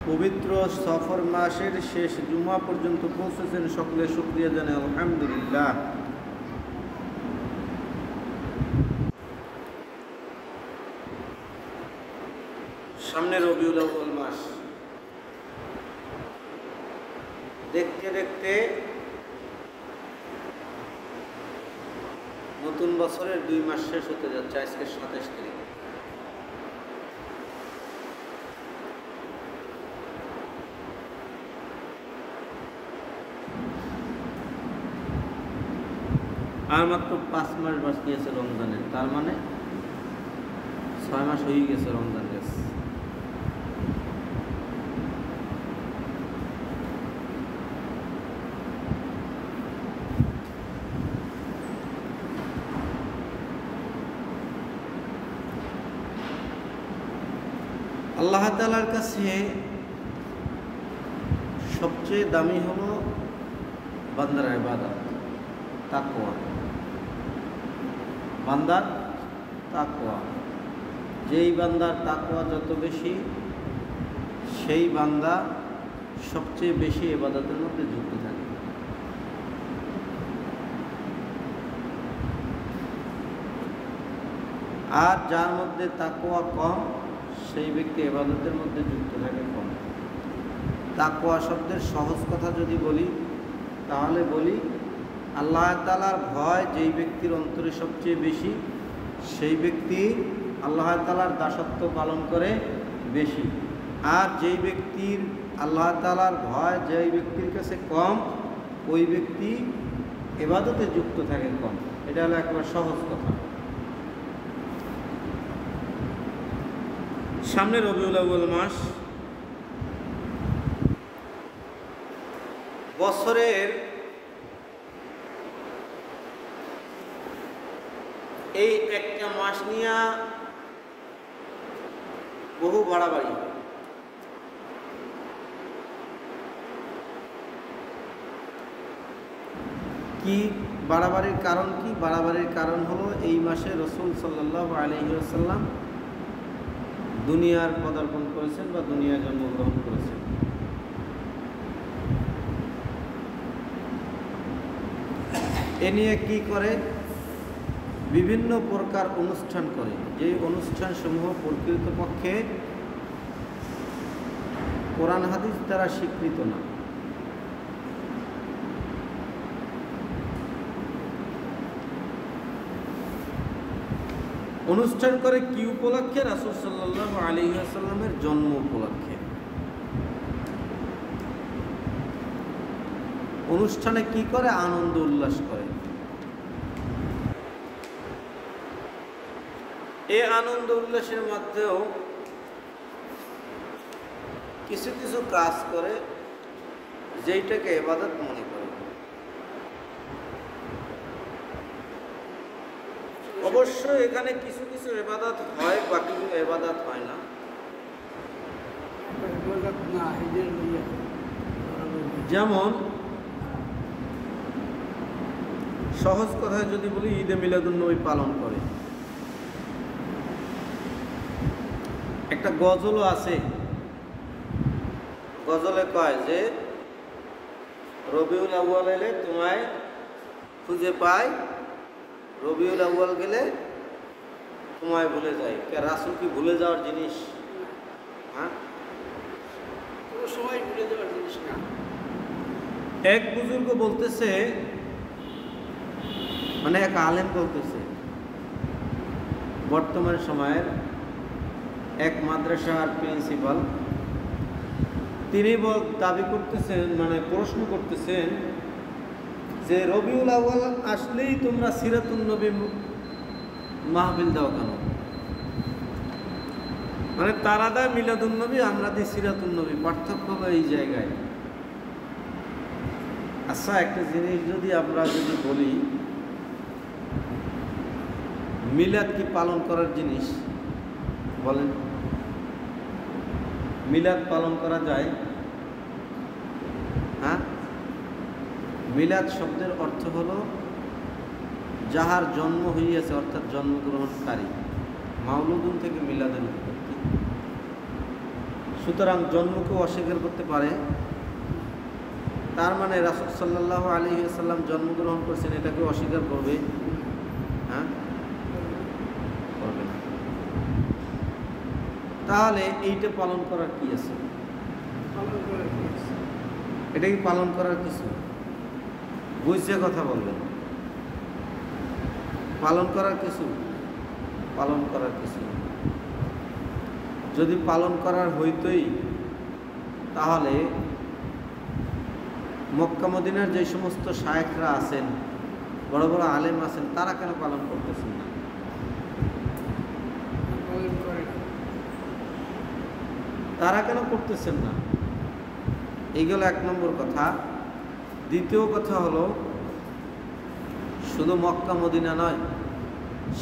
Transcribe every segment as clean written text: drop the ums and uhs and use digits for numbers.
পবিত্র সফর মাসের শেষ জুমা পর্যন্ত পৌঁছেছেন, সকলে শুকরিয়া জানাই আলহামদুলিল্লাহ। সামনে রবিউল আউয়াল মাস, দেখতে দেখতে নতুন বছরের 2 মাস শেষ হতে যাচ্ছে। আজকে 27 তারিখ। আর মাত্র 5 মাস বাকি আছে রমজানের, তার মানে 6 মাস হয়ে গেছে রমজান গেছে। আল্লাহ তাআলার কাছে সবচেয়ে দামি হলো বান্দার ইবাদত, তাকওয়া। বান্দার তাকওয়া, যেই বান্দার তাকওয়া যত বেশি, সেই বান্দা সবচেয়ে বেশি ইবাদতের মধ্যে যুক্ত থাকে। আর যার মধ্যে তাকওয়া কম, সেই ব্যক্তি ইবাদতের মধ্যে যুক্ত থাকে কম। তাকওয়া শব্দের সহজ কথা যদি বলি, তাহলে বলি আল্লাহ তাআলার ভয় যেই ব্যক্তির অন্তরে সবচেয়ে বেশি, সেই ব্যক্তি আল্লাহ তাআলার দাসত্ব পালন করে বেশি। আর যেই ব্যক্তির আল্লাহ তাআলার ভয় যেই ব্যক্তির কাছে কম, ওই ব্যক্তি ইবাদতে যুক্ত থাকে কম। এটা হলো একেবারে সহজ কথা। সামনে রবিউল আউয়াল মাস, বছরের এই একটা মাস নিয়ে বহু বাড়াবাড়ি। কি বাড়াবাড়ির কারণ কি? বাড়াবাড়ির কারণ হলো এই মাসে রাসূল সাল্লাল্লাহু আলাইহি ওয়াসাল্লাম দুনিয়ার পদার্পণ করেছেন বা দুনিয়ায় জন্মগ্রহণ করেছেন। এ নিয়ে কি করে? বিভিন্ন প্রকার অনুষ্ঠান করে, যে অনুষ্ঠানসমূহ প্রকৃতপক্ষে কোরআন হাদিস দ্বারা স্বীকৃত না। অনুষ্ঠান করে কি উপলক্ষে? রাসূল সাল্লাল্লাহু আলাইহি ওয়াসাল্লামের জন্ম উপলক্ষে। অনুষ্ঠানে কি করে? আনন্দ উল্লাস করে। এই আনন্দ উল্লাসের মধ্যেও কিছু কিছু কাজ করে যেইটাকে ইবাদত মনে করে। অবশ্যই এখানে কিছু কিছু ইবাদত হয়, বাকি ইবাদত হয় না। যেমন সহজ কথায় যদি বলি, ঈদে মিলাদুন্নবী পালন করে। একটা গজলও আছে, গজলে কয় যে রবিউল আউয়াল এলে তোমায় খুঁজে পাই, রবিউল আউয়াল গেলে তোমায় ভুলে যাই। কে রাসূল কি ভুলে যাওয়ার জিনিস? হ্যাঁ, কোনো সময় ভুলে যাওয়ার জিনিস না। এক বুজুর্গ বলতেছে, মানে এক আলেম বলতেছে, বর্তমান সময়ের এক মাদ্রাসার প্রিন্সিপাল, তিনি দাবি করতেছেন, মানে প্রশ্ন করতেছেন যে রবিউল আউয়াল আসলেই তোমরা সিরাতুন নবী মাহফিল দাও কেন? মানে তারা দেয় মিলাদুন নবী, আমরা দিই সিরাতুন নবী। পার্থক্য হলো এই জায়গায়। আচ্ছা, একটা জিনিস যদি আমরা বলি, মিলাদ কি পালন করার জিনিস? বলেন, মিলাদ পালন করা যায়? হ্যাঁ, মিলাদ শব্দের অর্থ হলো যাহার জন্ম হইয়াছে, অর্থাৎ জন্মগ্রহণকারী। মাউলুদুন থেকে মিলাদের উৎপত্তি। সুতরাং জন্মকেও অস্বীকার করতে পারে, তার মানে রাসূল সাল্লাল্লাহু আলাইহি ওয়াসাল্লাম জন্মগ্রহণ করছেন এটাকেও অস্বীকার করবে? হ্যাঁ, করবে না। তাহলে এইটা পালন করার কি আছে? এটা কি পালন করার কিছু? বুঝছে কথা বলবেন। পালন করার কিছু? পালন করার কিছু যদি পালন করার হইতই, তাহলে মক্কা মদিনার যে সমস্ত শায়েখরা আছেন, বড় বড় আলেম আছেন, তারা কেন পালন করতেছেন না? তারা কেন করতেছেন না? এইগুলো এক নম্বর কথা। দ্বিতীয় কথা হলো, শুধু মক্কা মদিনা নয়,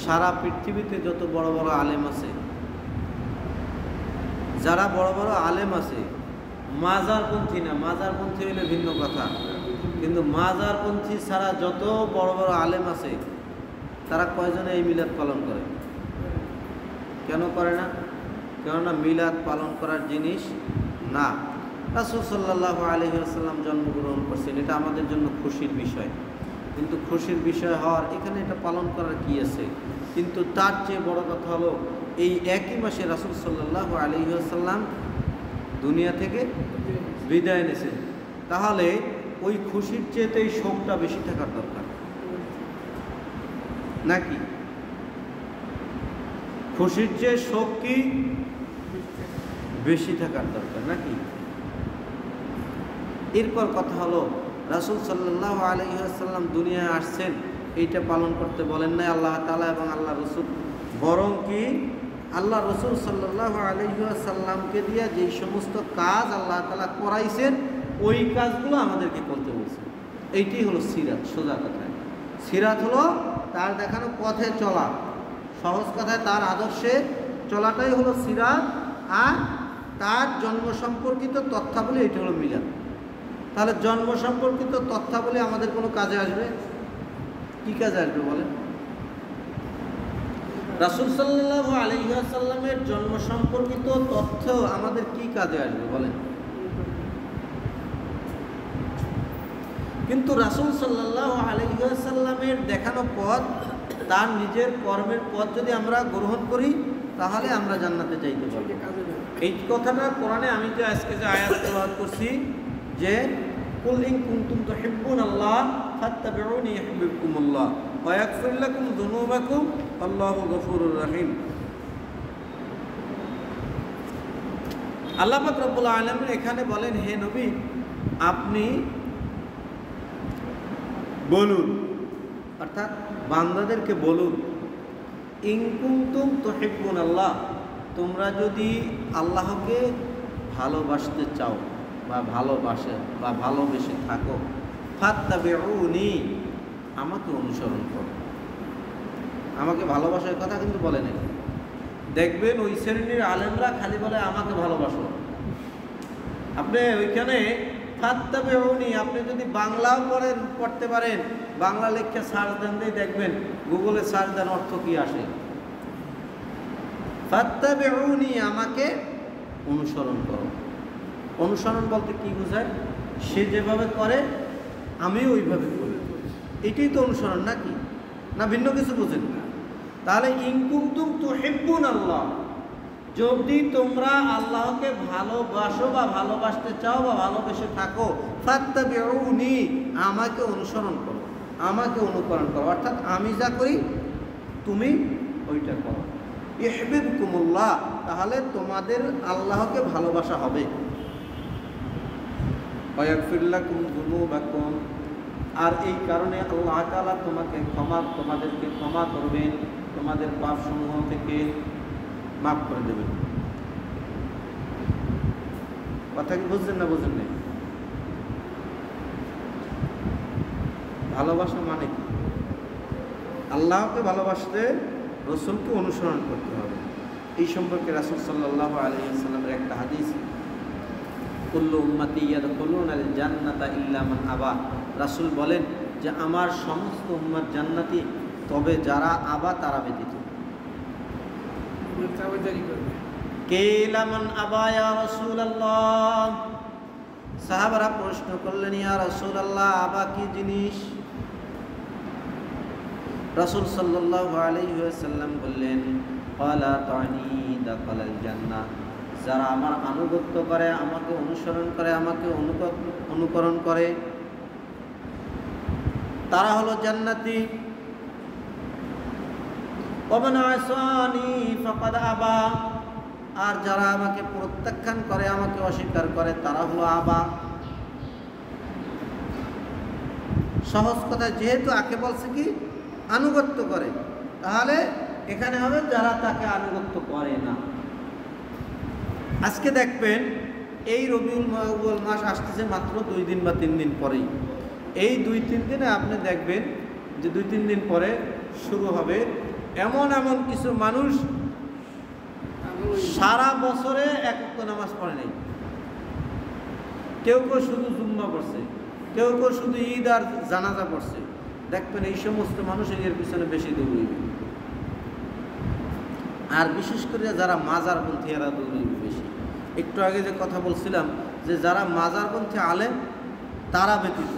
সারা পৃথিবীতে যত বড় বড় আলেম আছে, যারা বড় বড় আলেম আছে, মাজারপন্থী না, মাজারপন্থী হইলে ভিন্ন কথা, কিন্তু মাজারপন্থী ছাড়া যত বড় বড় আলেম আছে, তারা কয়জনে এই মিলাদ পালন করে? কেন করে না? কেননা মিলাদ পালন করার জিনিস না। রাসূল সাল্লাল্লাহু আলাইহি ওয়াসাল্লাম জন্মগ্রহণ করছেন, এটা আমাদের জন্য খুশির বিষয়, কিন্তু খুশির বিষয় হওয়ার এখানে এটা পালন করার কি আছে? কিন্তু তার চেয়ে বড় কথা হলো, এই একই মাসে রাসূল সাল্লাল্লাহু আলাইহি ওয়াসাল্লাম দুনিয়া থেকে বিদায় নিয়েছেন। তাহলে ওই খুশির চেয়েতে এই শোকটা বেশি থাকার দরকার নাকি? খুশির চেয়ে শোক কি বেশি থাকার দরকার নাকি? এরপর কথা হলো, রাসূল সাল্লাল্লাহু আলাইহি ওয়াসাল্লাম দুনিয়ায় আসছেন, এইটা পালন করতে বলেন নাই আল্লাহ তাআলা এবং আল্লাহ রসুল, বরং কি আল্লাহ রসুল সাল্লাল্লাহু আলাইহি ওয়াসাল্লামকে দিয়ে যেই সমস্ত কাজ আল্লাহ তাআলা করাইছেন, ওই কাজগুলো আমাদেরকে করতে বলছেন। এইটাই হলো সিরাত। সোজা কথায় সিরাত হলো তার দেখানো পথে চলা, সহজ কথায় তার আদর্শে চলাটাই হলো সিরাত। আর তার জন্ম সম্পর্কিত তথ্যাবলী, এটা হলো মিলাদ। তাহলে জন্ম সম্পর্কিত তথ্যাবলী আমাদের কোনো কাজে আসবে? কি কাজে আসবে বলেন? রাসূল সাল্লাল্লাহু আলাইহি ওয়াসাল্লামের জন্ম সম্পর্কিত তথ্য আমাদের কি কাজে আসবে বলেন? কিন্তু রাসূল সাল্লাল্লাহু আলাইহি ওয়াসাল্লামের দেখানো পথ, তার নিজের কর্মের পথ যদি আমরা গ্রহণ করি, তাহলে আমরা জান্নাতে যাইতে পারব। এই কথাটা কোরআনে আমি যে আজকে যে আয়াত তেলাওয়াত করছি, যে কুল ইন কুনতুম তুহিব্বুনাল্লাহ ফাত্তাবিউনি ইউহিব্বুকুমুল্লাহ ওয়া ইয়াগফির লাকুম যুনুবাকুম আল্লাহু গফুরুর রহিম। আল্লাহ পাক রব্বুল আলামিন এখানে বলেন, হে নবী, আপনি বলুন, অর্থাৎ বান্দাদেরকে বলুন, ইন কুনতুম তুহিব্বুনাল্লাহ, তোমরা যদি আল্লাহকে ভালোবাসতে চাও বা ভালোবেসে থাকো, ফাত্তাবিউনি, আমাকে অনুসরণ করো। আমাকে ভালোবাসার কথা কিন্তু বলে নাই। দেখবেন ওই শ্রেণীর আলেমরা খালি বলে আমাকে ভালোবাসো। আপনি ওইখানে ফাত্তাবিউনি, আপনি যদি বাংলাও পড়তে পারেন, বাংলা লেখা সার্চ দেন, দিয়ে দেখবেন, গুগলে সার্চ দেন, অর্থ কি আসে। ফাত্তাবিউনি, আমাকে অনুসরণ করো। অনুসরণ বলতে কি বোঝায়? সে যেভাবে করে আমিও ওইভাবে করি, এটাই তো অনুসরণ নাকি? না ভিন্ন কিছু বোঝেন? তাহলে ইন কুনতুম তুহিব্বুনাল্লাহ, যদি তোমরা আল্লাহকে ভালোবাসো বা ভালোবাসতে চাও বা ভালোবেসে থাকো, ফাত্তাবিউনি, আমাকে অনুসরণ করো, আমাকে অনুকরণ করো। অর্থাৎ আমি যা করি তুমি ওইটা করো। ইউহিব্বুকুমুল্লাহ, তাহলে তোমাদের আল্লাহকে ভালোবাসা হবে। ওয়া ইয়াগফির লাকুম যুনুবাকুম, আর এই কারণে আল্লাহ তাআলা তোমাদেরকে ক্ষমা করবেন, তোমাদের পাপসমূহ থেকে মাফ করে দেবেন। কথা কি বুঝছেন না বুঝেন না? ভালোবাসা মানে কি? আল্লাহকে ভালোবাসতে রসুলকে অনুসরণ করতে হবে। এই সম্পর্কে রাসূল সাল্লাল্লাহু আলাইহি ওয়াসাল্লামের একটা হাদিস, কুল্লু উম্মতি ইয়াদখুলুনাল জান্নাতা ইল্লা মান আবা, রাসূল বলেন যে আমার সমস্ত উম্মত জান্নাতি, তবে যারা আবা, তারা ব্যতীত। কিলা মান আবা ইয়া রাসূলুল্লাহ, সাহাবারা প্রশ্ন করলেন, ইয়া রাসূলুল্লাহ, আবা কি জিনিস? রাসূল সাল্লাল্লাহু আলাইহি ওয়াসাল্লাম বললেন, ক্বালা তানি দাখালাল জান্নাহ, যারা আমার আনুগত্য করে, আমাকে অনুসরণ করে, আমাকে অনুকরণ করে, তারা হলো জান্নাতি। ওয়া মান আসানি ফাকাদ আবা, আর যারা আমাকে প্রত্যাখ্যান করে, আমাকে অস্বীকার করে, তারা হলো আবা। সহজ কথা, যেহেতু আকে বলছে কি আনুগত্য করে, তাহলে এখানে হবে যারা তাকে আনুগত্য করে না। আজকে দেখবেন এই রবিউল আউয়াল মাস আসতেছে মাত্র 2 দিন বা 3 দিন পরেই। এই 2-3 দিনে আপনি দেখবেন যে 2-3 দিন পরে শুরু হবে এমন এমন কিছু মানুষ সারা বছরে এক ওয়াক্ত নামাজ পড়ে নাই। কেউ কেউ শুধু জুম্মা পড়ছে, কেউ কেউ শুধু ঈদ আর জানাজা পড়ছে। দেখবেন এই সমস্ত মানুষ এর পিছনে বেশি দৌড়ইবে, আর বিশেষ করে যারা মাজারপন্থী এরা দৌড়ইবে বেশি। একটু আগে যে কথা বলছিলাম যে যারা মাজারপন্থী আলেম তারা ব্যতীত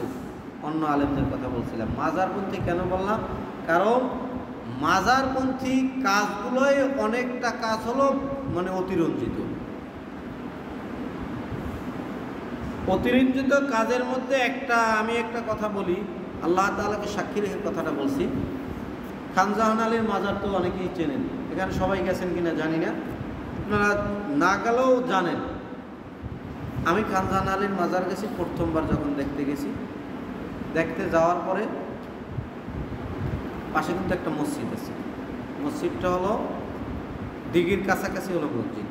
অন্য আলেমদের কথা বলছিলাম। মাজারপন্থী কেন বললাম? কারণ মাজারপন্থী কাজগুলোই অনেকটা কাজ হলো মানে অতিরঞ্জিত। অতিরঞ্জিত কাজের মধ্যে আমি একটা কথা বলি, আল্লাহ তাআলাকে সাক্ষী রেখে কথাটা বলছি। খানজাহান আলীর মাজার তো অনেকেই চেনেন, এখানে সবাই গেছেন কিনা জানি না, আপনারা না গেলেও জানেন। আমি খানজাহান আলীর মাজার গেছি প্রথমবার যখন দেখতে গেছি। দেখতে যাওয়ার পরে পাশে কিন্তু একটা মসজিদ আছে। মসজিদটা হলো দিঘির কাছাকাছি হলো মসজিদ।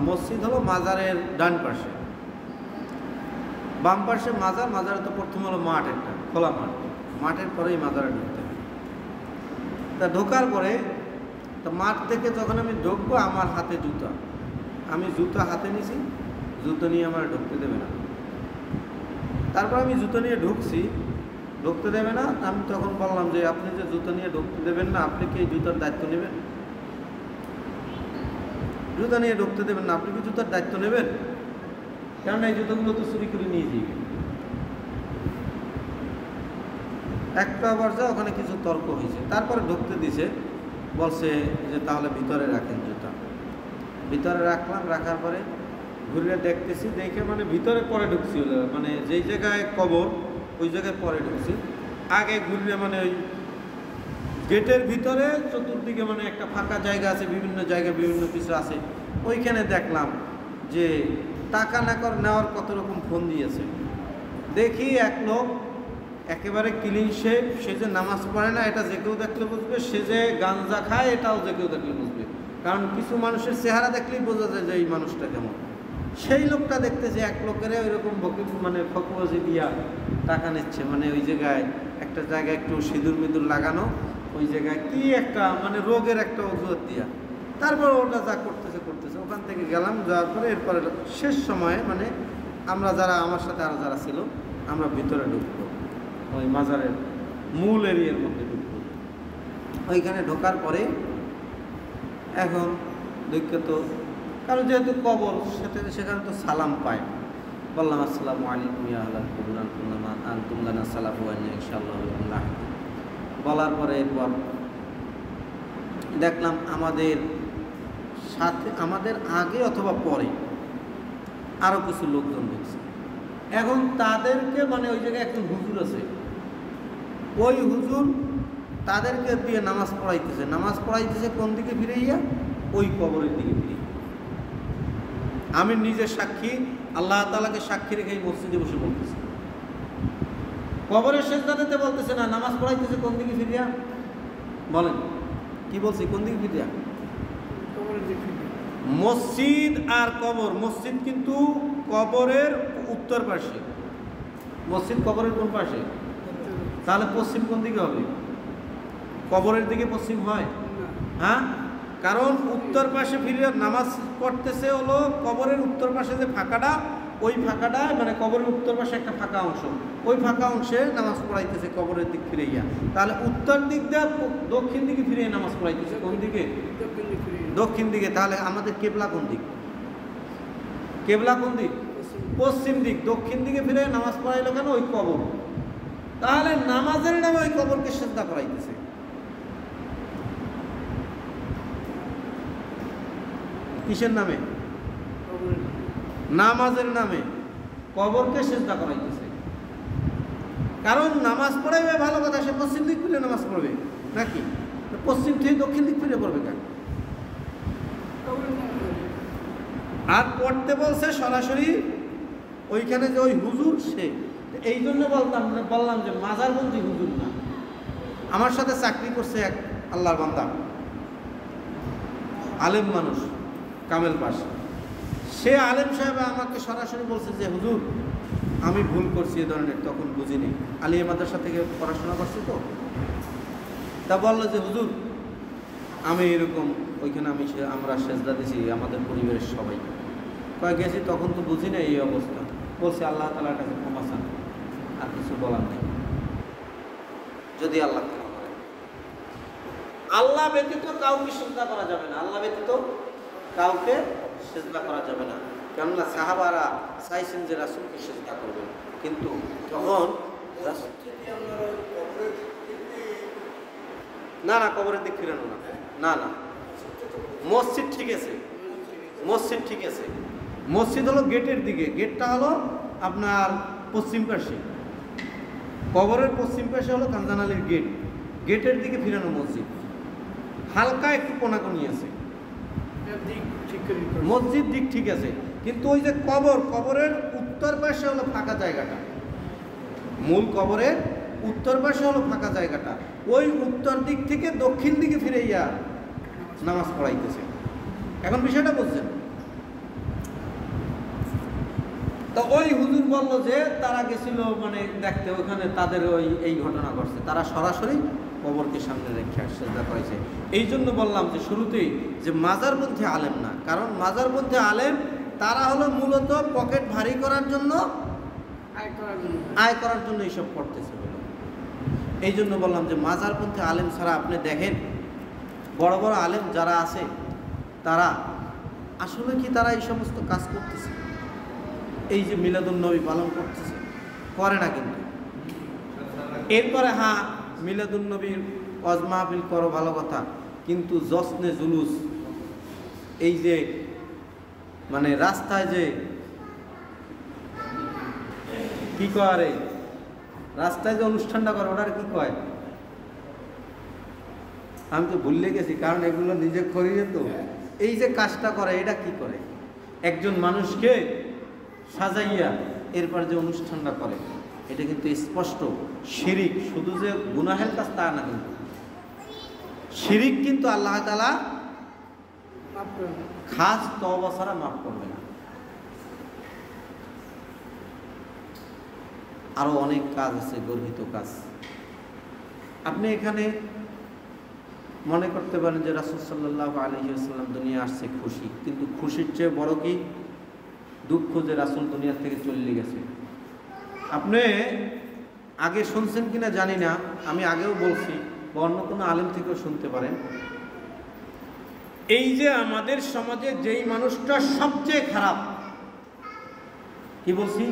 মসজিদ হলো মাজারের ডান পাশে, বাম পাশে মাজার। মাজারে তো প্রথম হলো মাঠ, একটা খোলা মাঠ, মাঠের পরেই মাজারে ঢুকতে হবে। তা ঢোকার পরে তা মাঠ থেকে যখন আমি ঢুকবো, আমার হাতে জুতা, আমি জুতা হাতে নিছি, জুতো নিয়ে আমার ঢুকতে দেবে না। তারপর আমি জুতো নিয়ে ঢুকছি, ঢুকতে দেবে না। আমি তখন বললাম যে আপনি যে জুতো নিয়ে ঢুকতে দেবেন না, আপনি কি এই জুতার দায়িত্ব নেবেন? জুতা নিয়ে ঢুকতে দেবেন না, আপনি কি জুতার দায়িত্ব নেবেন? কারণ এই জুতোগুলো তো চুরি করে নিয়ে যাবে। একটা পর্যায়ে ওখানে কিছু তর্ক হয়েছে, তারপরে ঢুকতে দিছে, বলছে যে তাহলে ভিতরে রাখেন জুতা। ভিতরে রাখলাম, রাখার পরে ঘুরে দেখতেছি, দেখে মানে ভিতরে পরে ঢুকছি, মানে যেই জায়গায় কবর ওই জায়গায় পরে ঢুকছি। আগে ঘুরে মানে ওই গেটের ভিতরে চতুর্দিকে মানে একটা ফাঁকা জায়গা আছে, বিভিন্ন জায়গায় বিভিন্ন কিছু আছে। ওইখানে দেখলাম যে টাকা নেওয়ার কত রকম ফোন দিয়েছে। দেখি এক লোক একেবারে ক্লিন শেপ, সে যে নামাজ পড়ে না এটা যে কেউ দেখলে বুঝবে, সে যে গাঞ্জা খায় এটাও যে কেউ দেখলে বুঝবে। কারণ কিছু মানুষের চেহারা দেখলেই বোঝা যায় যে এই মানুষটা কেমন। সেই লোকটা দেখতেছে এক লোকের ওইরকম মানে ফকুবাজি দিয়া টাকা নিচ্ছে, মানে ওই জায়গায় একটা জায়গায় একটু সিঁদুর মিদুর লাগানো, ওই জায়গায় কি একটা মানে রোগের একটা অজুহাত দিয়া। তারপর ওটা যা করতেছে ওখান থেকে গেলাম। যাওয়ার পরে এরপরে শেষ সময়ে মানে আমরা যারা, আমার সাথে আরও যারা ছিল, আমরা ভিতরে ঢুকবো, ওই মাজারের মূল এরিয়ার মধ্যে ঢুকবো। ওইখানে ঢোকার পরে এখন দুঃখিত, কারণ যেহেতু কবর সেখানে তো সালাম পায়। বললাম আসসালামু আলাইকুম ইয়া আহলাল কুবুর আনতুম লানা সালাফু ওয়া ইনশাআল্লাহ। বলার পরে এরপর দেখলাম আমাদের সাথে, আমাদের আগে অথবা পরে আরও কিছু লোকজন ঢুকছে। এখন তাদেরকে মানে ওই জায়গায় একজন হুজুর আছে, ওই হুজুর তাদেরকে দিয়ে নামাজ পড়াইতেছে কোন দিকে ফিরাইয়া? ওই কবরের দিকে ফিরিয়ে। আমি নিজে সাক্ষী, আল্লাহ তাআলাকে সাক্ষী রেখে এই মসজিদে বসে বলতেছি। কবরের সেজদাতে বলতেছে না, নামাজ পড়াইতেছে কোন দিকে ফিরিয়া? বলেন কি বলছি? কোন দিকে ফিরিয়া? মসজিদ আর কবর, মসজিদ কিন্তু কবরের উত্তর পাশে, মসজিদ কবরের কোন পাশে? তাহলে পশ্চিম কোন দিকে হবে? কবরের দিকে পশ্চিম হয়? হ্যাঁ, কারণ উত্তর পাশে ফিরে নামাজ পড়তেছে হলো কবরের উত্তর পাশে যে ফাঁকাটা, ওই ফাঁকাটা মানে কবরের উত্তর পাশে একটা ফাঁকা অংশ, ওই ফাঁকা অংশে নামাজ পড়াইতেছে কবরের দিক ফিরে গিয়া। তাহলে উত্তর দিক দিয়ে দক্ষিণ দিকে ফিরে নামাজ পড়াইতেছে কোন দিকে? দক্ষিণ দিকে। তাহলে আমাদের কেবলা কোন দিক? কেবলা কোন দিক? পশ্চিম দিক। দক্ষিণ দিকে ফিরে নামাজ পড়াইলো কেন? ওই কবর। তাহলে নামাজের নামে ওই কবরকে সিজদা করাইতেছে। কিসের নামে? নামাজের নামে কবরকে সিজদা করাইতেছে। কারণ নামাজ পড়াইবে ভালো কথা, সে পশ্চিম দিক ফিরে নামাজ পড়বে নাকি? পশ্চিম থেকে দক্ষিণ দিক ফিরে পড়বে কেন? আর পড়তে বলছে সরাসরি ওইখানে যে ওই হুজুর, সে এই জন্য বললাম যে মাজারবন্দি হুজুর না। আমার সাথে চাকরি করছে এক আল্লাহর বান্দা, আলেম মানুষ, কামেল পাশ। সে আলেম সাহেব আমাকে সরাসরি বলছে যে হুজুর আমি ভুল করছি এ ধরনের, তখন বুঝিনি, আলিয়া মাদ্রাসা থেকে পড়াশোনা করছি তো। তা বললো যে হুজুর আমি এরকম ওইখানে আমরা সেজদা দিছি আমাদের পরিবারের সবাই, কয়ে গেছি তখন তো বুঝি না এই অবস্থা। বলছে আল্লাহ তাআলার কাছে ক্ষমা চান, আর কিছু বলার নেই। যদি আল্লাহ ক্ষমা করে, আল্লাহ ব্যতীত কাউকে সিজদা করা যাবে না, আল্লাহ ব্যতীত কাউকে সিজদা করা যাবে না। কেননা সাহাবারা চাইছেন যে রাসূলকে সিজদা করবেন, কিন্তু তখন না না কবরের দিক ফিরানো না, না না মসজিদ ঠিক আছে, মসজিদ ঠিক আছে। মসজিদ হলো গেটের দিকে, গেটটা হলো আপনার পশ্চিম পাশে, কবরের পশ্চিম পাশে হলো কাঞ্জান আলীর গেট, গেটের দিকে ফিরানো মসজিদ। হালকা একটু কোনাকুনি আছে, মসজিদ দিক ঠিক আছে, কিন্তু ওই যে কবর, কবরের উত্তর পাশে হলো ফাঁকা জায়গাটা, মূল কবরের উত্তর পাশে হলো ফাঁকা জায়গাটা, ওই উত্তর দিক থেকে দক্ষিণ দিকে ফিরে নামাজ পড়াইতেছে। এখন বিষয়টা বুঝছেন? তো ওই হুজুর বললো যে তারা গেছিল মানে দেখতে, ওখানে তাদের ওই এই ঘটনা ঘটছে, তারা সরাসরি কবরকে সামনে রেখে সিজদা করেছে। এই জন্য বললাম যে শুরুতেই যে মাজারপন্থী আলেম না, কারণ মাজারপন্থী আলেম তারা হলো মূলত পকেট ভারী করার জন্য, আয় করার জন্য এইসব করতেছে। এই জন্য বললাম যে মাজারপন্থী আলেম ছাড়া আপনি দেখেন বড় বড় আলেম যারা আছে তারা আসলে কি তারা এই সমস্ত কাজ করতেছে? এই যে মিলাদুন নবী পালন করতেছে, করে না কিন্তু। এরপরে হ্যাঁ মিলাদুন নবীর ওয়াজ মাহফিল করো ভালো কথা, কিন্তু জশ্নে জুলুস, এই যে মানে রাস্তায় যে কি করে, রাস্তায় যে অনুষ্ঠানটা করে ওটার কি কয় আমি তো ভুলে গেছি, কারণ এগুলো নিজে করিয়ে তো। এই যে কাজটা করে এটা কি করে? একজন মানুষকে সাজাইয়া এরপর যে অনুষ্ঠানটা করে, এটা কিন্তু স্পষ্ট শিরিক। শুধু যে গুনাহের কাজ তা না, কিন্তু শিরিক কিন্তু আল্লাহ তাআলা খাস তওবা ছাড়া মাফ করবে না। আরো অনেক কাজ আছে, গর্হিত কাজ। আপনি এখানে মনে করতে পারেন যে রাসূল সাল্লাল্লাহু আলাইহি ওয়াসাল্লাম দুনিয়া আসছে খুশি, কিন্তু খুশির চেয়ে বড় কি দুঃখ যে রাসূল দুনিয়া থেকে চলে গেছে। আপনি আগে শুনছেন কিনা জানি না, আমি আগেও বলছি বা অন্য কোনো আলেম থেকেও শুনতে পারেন, এই যে আমাদের সমাজে যেই মানুষটা সবচেয়ে খারাপ, কি বলছি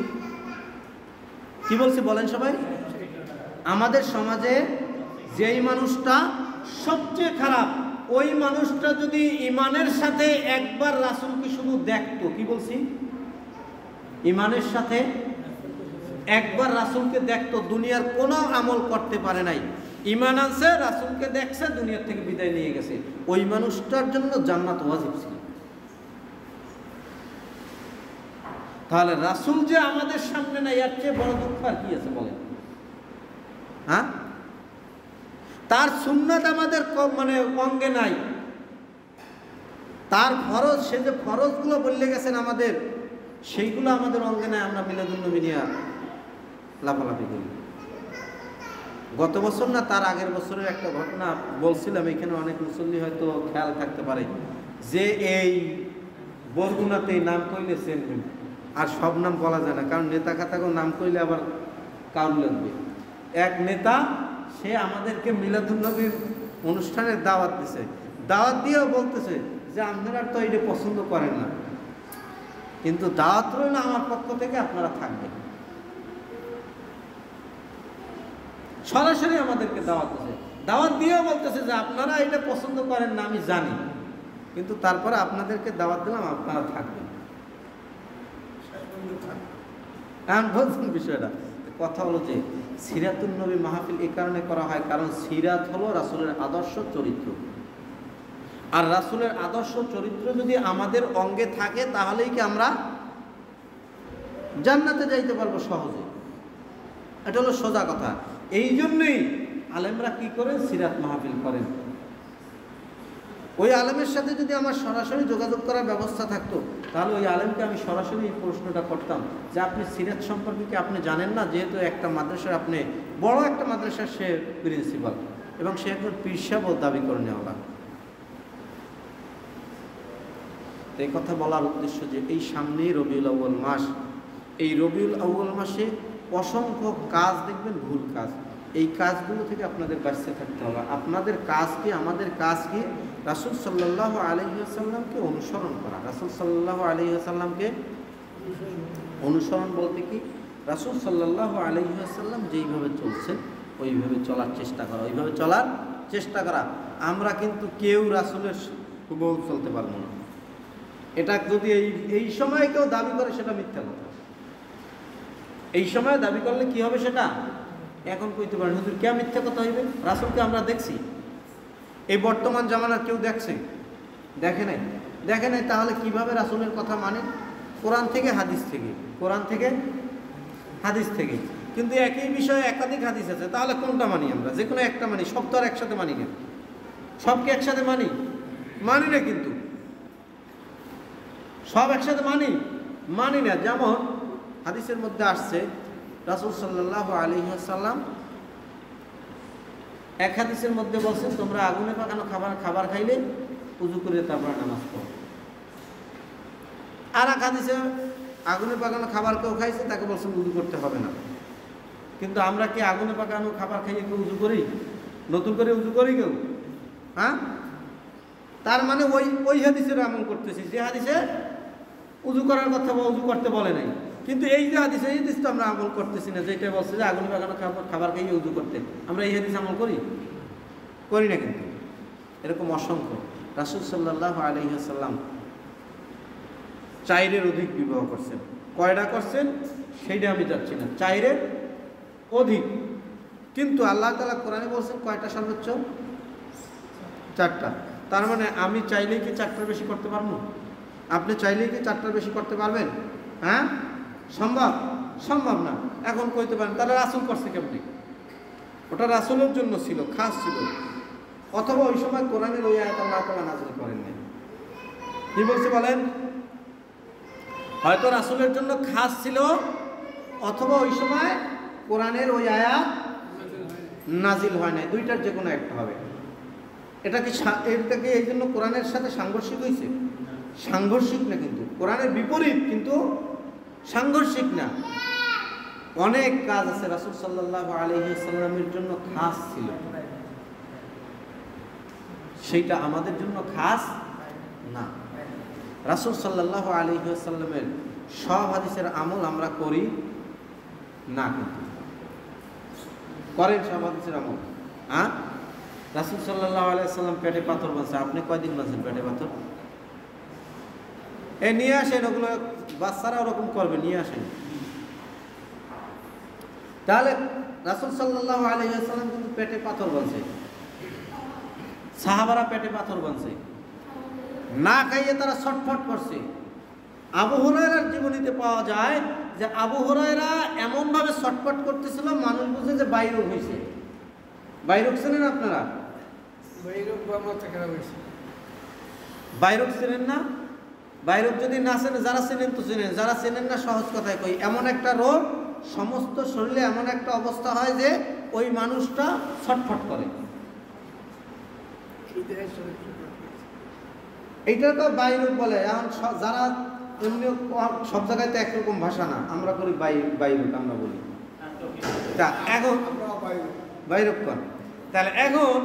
কি বলছি বলেন সবাই, আমাদের সমাজে যেই মানুষটা সবচেয়ে খারাপ, ওই মানুষটা যদি ইমানের সাথে একবার রাসূলকে শুধু দেখতো, কি বলছি, ইমানের সাথে একবার রাসূলকে দেখতো, দুনিয়ার কোনো আমল করতে পারে নাই, ইমান আনছে, রাসূলকে দেখছে, দুনিয়ার থেকে বিদায় নিয়ে গেছে, ওই মানুষটার জন্য জান্নাত ওয়াজিব ছিল। তাহলে রাসূল যে আমাদের সামনে নাই, এর চেয়ে বড় দুঃখ আর কি আছে বলেন? হ্যাঁ, তার সুন্নাত আমাদের মানে অঙ্গে নাই, তার ফরজ, সে যে ফরজগুলো বলে গেছেন আমাদের, সেইগুলো আমাদের অঙ্গে নাই। আমরা মিলাদুন নবী নিয়ে লাফালাফি করি। গত বছর না তার আগের বছরের একটা ঘটনা বলছিলাম, এখানে অনেক মুসল্লি হয়তো খেয়াল থাকতে পারে, যে এই বরগুনাতে নাম কইলেছেন, আর সব নাম বলা যায় না, কারণ নেতা খাতাকেও নাম কইলে আবার কাউর লাগবে। এক নেতা, সে আমাদেরকে মিলাদুন নবীর অনুষ্ঠানের দাওয়াত দিছে, দাওয়াত দিয়েও বলতেছে যে আপনারা তো এটা পছন্দ করেন না, কিন্তু দাওয়াত রইল আমার পক্ষ থেকে, আপনারা থাকবেন। সরাসরি আমাদেরকে দাওয়াত আছে, দাওয়াত দিয়েও বলতেছে যে আপনারা এটা পছন্দ করেন না আমি জানি, কিন্তু তারপরে আপনাদেরকে দাওয়াত দিলাম, আপনারা থাকবেন। এখন বলছেন বিষয়টা, কথা হলো যে সিরাতুন নবী মাহফিল এই কারণে করা হয়, কারণ সিরাত হলো রাসূলের আদর্শ চরিত্র, আর রাসূলের আদর্শ চরিত্র যদি আমাদের অঙ্গে থাকে তাহলেই কি আমরা জান্নাতে যাইতে পারবো সহজে। এটা হলো সোজা কথা। এই জন্যই আলেমরা কি করেন, সিরাত মাহফিল করেন। ওই আলেমের সাথে যদি আমার সরাসরি যোগাযোগ করার ব্যবস্থা থাকতো, তাহলে ওই আলেমকে আমি সরাসরি এই প্রশ্নটা করতাম যে আপনি সিরাত সম্পর্কে কি আপনি জানেন না? যেহেতু একটা মাদ্রাসার, আপনি বড় একটা মাদ্রাসার সে প্রিন্সিপাল এবং সে একজন পীর সাহেব দাবি করে নেওয়া। এই কথা বলার উদ্দেশ্য যে এই সামনেই রবিউল আউয়াল মাস, এই রবিউল আউয়াল মাসে অসংখ্য কাজ দেখবেন, ভুল কাজ। এই কাজগুলো থেকে আপনাদের বাঁচতে থাকতে হবে। আপনাদের কাজ কি, আমাদের কাজ কি? রাসূল সাল্লাল্লাহু আলাইহি ওয়াসাল্লামকে অনুসরণ করা। রাসূল সাল্লাল্লাহু আলাইহি ওয়াসাল্লামকে অনুসরণ বলতে কি, রাসূল সাল্লাল্লাহু আলাইহি ওয়াসাল্লাম যেইভাবে চলছেন ওইভাবে চলার চেষ্টা করা, ওইভাবে চলার চেষ্টা করা। আমরা কিন্তু কেউ রাসূলের হুবহু চলতে পারবো না। এটা যদি এই সময় কেউ দাবি করে সেটা মিথ্যা কথা। এই সময় দাবি করলে কি হবে সেটা এখন কইতে পারেন, হুজুর কে মিথ্যা কথা হইবে? রাসূলকে আমরা দেখছি, এই বর্তমান জামানার কেউ দেখছে? দেখে নাই। দেখে নাই, তাহলে কিভাবে রাসূলের কথা মানে? কোরআন থেকে হাদিস থেকে, কোরআন থেকে হাদিস থেকে। কিন্তু একই বিষয়ে একাধিক হাদিস আছে, তাহলে কোনটা মানি আমরা? যে কোনো একটা মানি, সব তো আর একসাথে মানি না। সবকে একসাথে মানি না, কিন্তু সব একসাথে মানি না। যেমন হাদিসের মধ্যে আসছে রাসূল সাল্লাল্লাহু আলাইহি ওয়াসাল্লাম এক হাদিসের মধ্যে বলছেন, তোমরা আগুনে পাকানো খাবার খাইলে উযু করে তারপর নামাজ পড়ো। আর এক হাদিসে আগুনে পাকানো খাবার কেউ খাইছে, তাকে বলছেন উযু করতে হবে না। কিন্তু আমরা কি আগুনে পাকানো খাবার খাইয়ে কেউ উযু করি? নতুন করে উযু করি কেউ? হ্যাঁ, তার মানে ওই হাদিসের আমল করতেছি যে হাদিসে উযু করার কথা বা উযু করতে বলে নাই। কিন্তু এই যে হাদিস, এই হাদিস তো আমরা আমল করতেছি না, যেটা বলছে যে আগুনে পাকানো খাবার খাইয়ে উযু করতে। আমরা এই হাদিস আমল করি না। কিন্তু এরকম অসংখ্য। রাসূল সাল্লাল্লাহু আলাইহি ওয়াসাল্লাম 4-এর অধিক বিবাহ করছেন। কয়টা করছেন সেইটা আমি যাচ্ছি না, 4-এর অধিক। কিন্তু আল্লাহ তাআলা কোরআনে বলছেন কয়টা? সর্বোচ্চ 4টা। তার মানে আমি চাইলেই কি 4টার বেশি করতে পারবো? আপনি চাইলেই কি 4টার বেশি করতে পারবেন? হ্যাঁ, সম্ভব না। এখন কইতে পারেন তাহলে রাসূল করছে কেমনি? ওটা রাসূলের জন্য ছিল, খাস ছিল। অথবা ওই সময় কোরআনের ওই আয়াত আল্লাহ তাআলা নাযিল করেন নাই। কি বলছে বলেন? হয়তো রাসূলের জন্য খাস ছিল, অথবা ওই সময় কোরআনের ওই আয়াত নাযিল হয় নাই। দুইটার যে কোনো একটা হবে। এটা কি এই জন্য কোরআনের সাথে সাংঘর্ষিক হয়েছে? সাংঘর্ষিক না, কিন্তু কোরআনের বিপরীত, কিন্তু সাংঘর্ষিক না। অনেক কাজ আছে রাসূল সাল্লাল্লাহু আলাইহি ওয়াসাল্লামের জন্য খাস ছিল, সেইটা আমাদের জন্য খাস না। রাসূল সাল্লাল্লাহু আলাইহি ওয়াসাল্লামের সব হাদিসের আমল আমরা করি না, কিন্তু করেন সব হাদিসের আমল। হ্যাঁ, রাসূল সাল্লাল্লাহু আলাইহি ওয়াসাল্লাম পেটে পাথর বাঁধছে। আপনি কয়দিন বাঁধছেন পেটে পাথর? নিয়ে আসেন, ওগুলো বাচ্চারা ওরকম করবে, নিয়ে আসেন। তাহলে রাসূল সাল্লাল্লাহু আলাইহি ওয়াসাল্লাম কিন্তু পেটে পাথর বাঁধছে, সাহাবারা পেটে পাথর বাঁধছে, না খাইয়ে তারা ছটফট করছে। আবু হুরায়রার জীবনীতে পাওয়া যায় যে আবু হুরায়রা এমনভাবে ছটফট করতেছিল, মানুষ বুঝে যে বাইরোগ হয়েছে। বাইরোগ চেনেন আপনারা? বাইরোগ চেনেন না? বাইরোগ যদি না চেনেন, যারা চেনেন তো চেনেন, যারা চেনেন না সহজ কথায় কই, এমন একটা রোগ, সমস্ত শরীরে এমন একটা অবস্থা হয় যে ওই মানুষটা ছটফট করে। এইটা তো বাইরোগ বলে। এখন যারা এমনি সব জায়গায় তো একরকম ভাষা না, আমরা করি বাইরোগ, আমরা বলি। তা এখন বাইরোগ কর। তাহলে এখন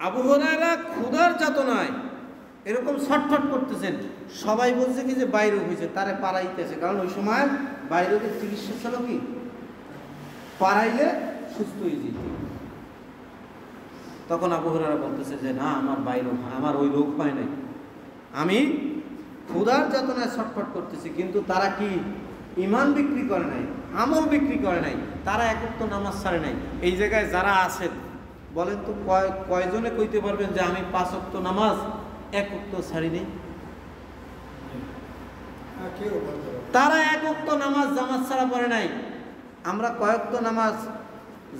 আবু হুরায়রা ক্ষুধার যাতনায় এরকম ছটফট করতেছেন, সবাই বলছে কি যে বাইরে হয়েছে, তারে পাড়াইতেছে, কারণ ওই সময় বাইরের চিকিৎসা ছিল কি পাড়াইলে সুস্থ হয়ে যেত। তখন আবু হুরায়রা বলতেছে যে না, আমার বাইরে আমার ওই রোগ হয় নাই, আমি ক্ষুধার যাতনায় ছটফট করতেছি। কিন্তু তারা কি ঈমান বিক্রি করে নাই, আমল বিক্রি করে নাই, তারা এক ওয়াক্ত নামাজ ছাড়ে নাই। এই জায়গায় যারা আছেন বলেন তো কয়জনে কইতে পারবেন যে আমি 5 ওয়াক্ত নামাজ এক ওয়াক্ত ছাড়ি নেই? তারা এক ওয়াক্ত নামাজ জামাত ছাড়া পড়ে নাই। আমরা কয়েকত নামাজ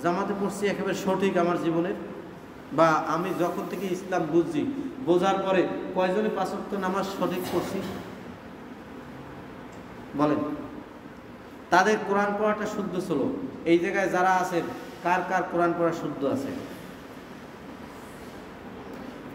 জামাতে পড়ছি একেবারে সঠিক আমার জীবনের, বা আমি যখন থেকে ইসলাম বুঝছি, বোঝার পরে কয়জনে 5 ওয়াক্ত নামাজ সঠিক পড়ছি বলেন? তাদের কোরআন পড়াটা শুদ্ধ ছিল। এই জায়গায় যারা আছেন কার কার কোরআন পড়া শুদ্ধ আছে?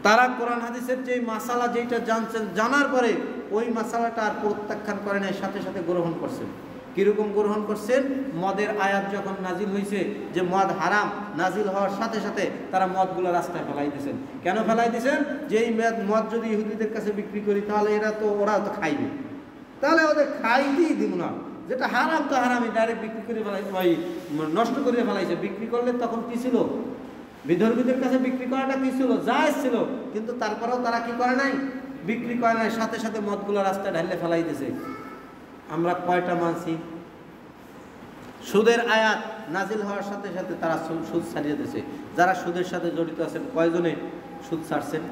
তারা কোরআন হাদিসের যে মাসালা যেটা জানছেন, জানার পরে ওই মাসালাটা আর প্রত্যাখ্যান করে নাই, সাথে সাথে গ্রহণ করছেন। কিরকম গ্রহণ করছেন? মদের আয়াত যখন নাজিল হয়েছে যে মদ হারাম, নাজিল হওয়ার সাথে সাথে তারা মদগুলো রাস্তায় ফেলাই দিয়েছেন। কেন ফেলাই দিয়েছেন? যে এই মদ যদি ইহুদিদের কাছে বিক্রি করি তাহলে ওরা তো খাইবে, তাহলে ওদের খাইতেই দিব না। যেটা হারাম তো হারামই, ডাইরেক্ট বিক্রি করে ফেলাই, নষ্ট করে ফেলাইছে। বিক্রি করলে তখন কি ছিল? বিধর্মীদের কাছে বিক্রি করাটা কি ছিল? জায়েজ ছিল। কিন্তু তারপরেও তারা কি করে নাই? বিক্রি করে নাই, সাথে সাথে মদগুলো রাস্তায় ঢালে ফেলাই দিয়েছে। আমরা কয়টা মানছি? সুদের আয়াত নাজিল হওয়ার সাথে সাথে তারা সুদ ছাড়িয়ে দিয়েছে। যারা সুদের সাথে জড়িত আছেন কয়জনে সুদ ছাড়ছেন?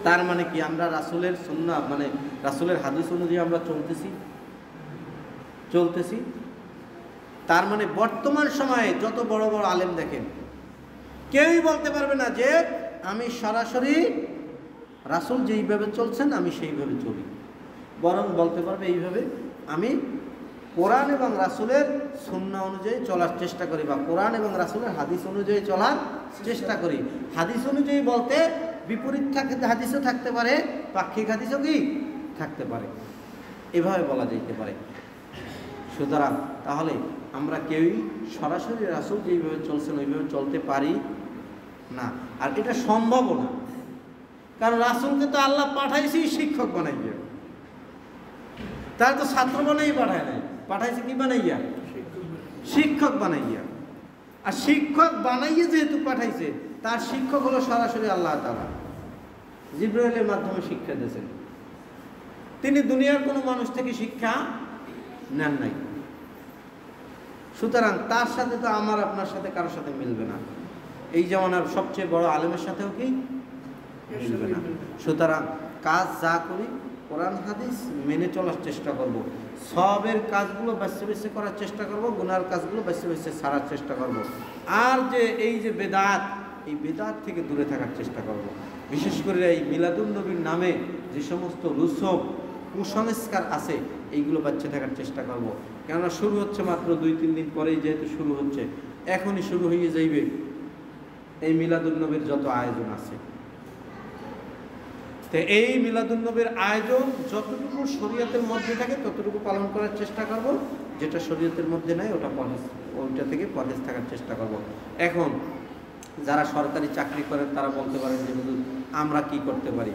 তার মানে কি আমরা রাসূলের সুন্নাহ মানে রাসূলের হাদিস অনুযায়ী আমরা চলতেছি? তার মানে বর্তমান সময়ে যত বড় বড় আলেম দেখেন, কেউই বলতে পারবে না যে আমি সরাসরি রাসূল যেইভাবে চলছেন আমি সেইভাবে চলি, বরং বলতে পারবে এইভাবে আমি কোরআন এবং রাসূলের সুন্নাহ অনুযায়ী চলার চেষ্টা করি, বা কোরআন এবং রাসূলের হাদিস অনুযায়ী চলার চেষ্টা করি। হাদিস অনুযায়ী বলতে বিপরীত হাদিসও থাকতে পারে, পাক্ষিক হাদিসও কি থাকতে পারে, এভাবে বলা যেতে পারে। সুতরাং তাহলে আমরা কেউই সরাসরি রাসূল যেইভাবে চলছেন ওইভাবে চলতে পারি না, আর এটা সম্ভবও না। কারণ রাসূলকে তো আল্লাহ পাঠাইছি শিক্ষক বানাইয়া, তার তো ছাত্র বানাই পাঠায় নাই, পাঠাইছে কি বানাইয়া? শিক্ষক বানাইয়া। আর শিক্ষক বানাইয়া যেহেতু পাঠাইছে, তার শিক্ষক হলো সরাসরি আল্লাহ তাআলা, জিবরাইলের মাধ্যমে শিক্ষা দিয়েছেন। তিনি দুনিয়ার কোনো মানুষ থেকে শিক্ষা নেন নাই। সুতরাং তার সাথে তো আমার আপনার সাথে কারোর সাথে মিলবে না, এই জামানার সবচেয়ে বড় আলেমের সাথেও কি মিলবে না। সুতরাং কাজ যা করি কোরআন হাদিস মেনে চলার চেষ্টা করব, সবের কাজগুলো বেছে বেছে করার চেষ্টা করব, গুনার কাজগুলো বেছে বেছে ছাড়ার চেষ্টা করব। আর যে এই যে বেদাত, এই বেদাত থেকে দূরে থাকার চেষ্টা করব। বিশেষ করে এই মিলাদুন নবীর নামে যে সমস্ত রুসুম কুসংস্কার আছে এইগুলো বাঁচিয়ে থাকার চেষ্টা করব। কেননা শুরু হচ্ছে মাত্র 2-3 দিন পরেই, যেহেতু শুরু হচ্ছে, এখনই শুরু হয়ে যাইবে এই মিলাদুন নবীর যত আয়োজন আছে। তো এই মিলাদুন নবীর আয়োজন যতটুকু শরীয়তের মধ্যে থাকে ততটুকু পালন করার চেষ্টা করব, যেটা শরীয়তের মধ্যে নাই ওইটা থেকে পরহেজ থাকার চেষ্টা করব। এখন যারা সরকারি চাকরি করেন তারা বলতে পারেন যে হুজুর আমরা কি করতে পারি?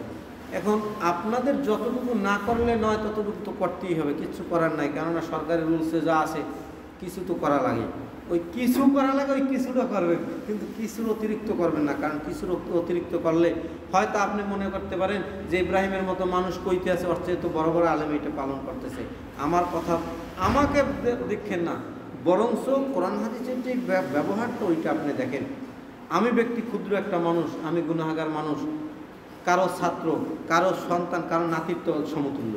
এখন আপনাদের যতটুকু না করলে নয় ততটুকু তো করতেই হবে, কিছু করার নাই। কেননা সরকারি রুলসে যা আছে কিছু তো করা লাগে, ওই কিছু করা লাগে, ওই কিছুটা করবেন, কিন্তু কিছুর অতিরিক্ত করবেন না। কারণ কিছুর অতিরিক্ত করলে হয়তো আপনি মনে করতে পারেন যে ইব্রাহিমের মতো মানুষ কইতে আছে, ওর চেয়ে তো বড় বড় আলেম এটা পালন করতেছে, আমার কথা আমাকে দেখেন না, বরঞ্চ কোরআন হাদিসের যে ব্যবহারটা ওইটা আপনি দেখেন। আমি ব্যক্তি ক্ষুদ্র একটা মানুষ, আমি গুনাহগার মানুষ, কারো ছাত্র, কারো সন্তান, কারো নাতিত্ব সমতুল্য,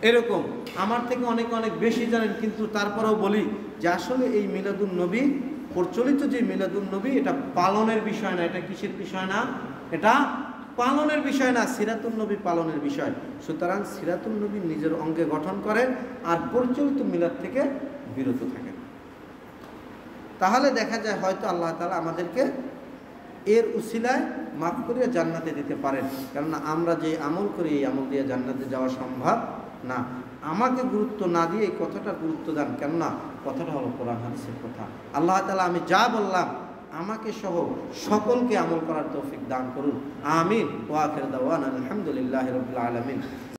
এরকম আমার থেকে অনেক অনেক বেশি জানেন। কিন্তু তারপরেও বলি যে আসলে এই মিলাদুন নবী, প্রচলিত যে মিলাদুন নবী, এটা পালনের বিষয় না। এটা কিসের বিষয় না? এটা পালনের বিষয় না, সিরাতুন নবী পালনের বিষয়। সুতরাং সিরাতুন নবী নিজের অঙ্গে গঠন করেন আর প্রচলিত মিলাদ থেকে বিরত থাকেন, তাহলে দেখা যায় হয়তো আল্লাহ তাআলা আমাদেরকে এর উসিলায় মাফ করে জান্নাতে দিতে পারেন। কেননা আমরা যে আমল করি এই আমল দিয়ে জান্নাতে যাওয়া সম্ভব না। আমাকে গুরুত্ব না দিয়ে এই কথাটা গুরুত্ব দেন, কেননা কথাটা হলো কোরআন হাদিসের কথা। আল্লাহ তাআলা আমি যা বললাম আমাকে সহ সকলকে আমল করার তৌফিক দান করুন। আমিন। ওয়া আখির দাওয়ানা আলহামদুলিল্লাহি রাব্বিল আলামিন।